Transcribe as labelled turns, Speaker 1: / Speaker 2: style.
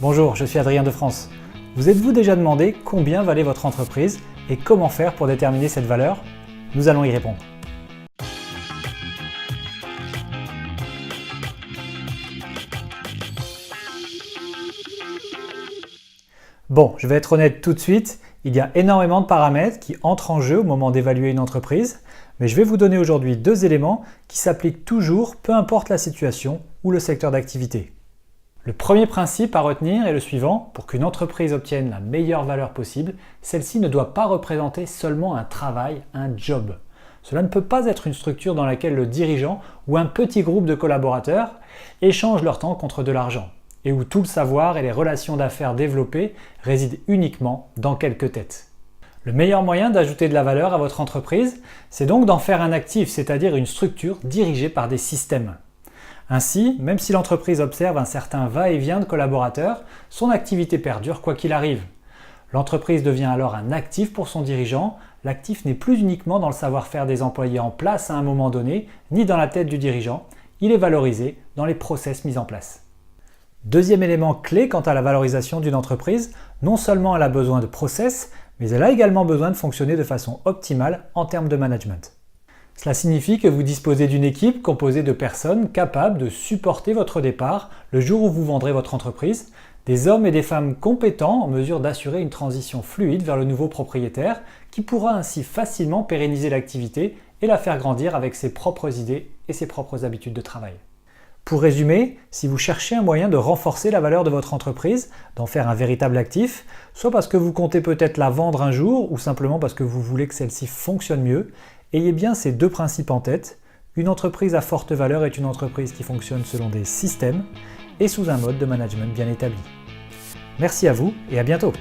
Speaker 1: Bonjour, je suis Adrien de France. Vous êtes-vous déjà demandé combien valait votre entreprise et comment faire pour déterminer cette valeur? Nous allons y répondre. Bon, je vais être honnête tout de suite, il y a énormément de paramètres qui entrent en jeu au moment d'évaluer une entreprise, mais je vais vous donner aujourd'hui deux éléments qui s'appliquent toujours, peu importe la situation ou le secteur d'activité. Le premier principe à retenir est le suivant: pour qu'une entreprise obtienne la meilleure valeur possible, celle-ci ne doit pas représenter seulement un travail, un job. Cela ne peut pas être une structure dans laquelle le dirigeant ou un petit groupe de collaborateurs échangent leur temps contre de l'argent, et où tout le savoir et les relations d'affaires développées résident uniquement dans quelques têtes. Le meilleur moyen d'ajouter de la valeur à votre entreprise, c'est donc d'en faire un actif, c'est-à-dire une structure dirigée par des systèmes. Ainsi, même si l'entreprise observe un certain va-et-vient de collaborateurs, son activité perdure quoi qu'il arrive. L'entreprise devient alors un actif pour son dirigeant. L'actif n'est plus uniquement dans le savoir-faire des employés en place à un moment donné, ni dans la tête du dirigeant, il est valorisé dans les process mis en place. Deuxième élément clé quant à la valorisation d'une entreprise, non seulement elle a besoin de process, mais elle a également besoin de fonctionner de façon optimale en termes de management. Cela signifie que vous disposez d'une équipe composée de personnes capables de supporter votre départ le jour où vous vendrez votre entreprise, des hommes et des femmes compétents en mesure d'assurer une transition fluide vers le nouveau propriétaire qui pourra ainsi facilement pérenniser l'activité et la faire grandir avec ses propres idées et ses propres habitudes de travail. Pour résumer, si vous cherchez un moyen de renforcer la valeur de votre entreprise, d'en faire un véritable actif, soit parce que vous comptez peut-être la vendre un jour ou simplement parce que vous voulez que celle-ci fonctionne mieux, ayez bien ces deux principes en tête. Une entreprise à forte valeur est une entreprise qui fonctionne selon des systèmes et sous un mode de management bien établi. Merci à vous et à bientôt.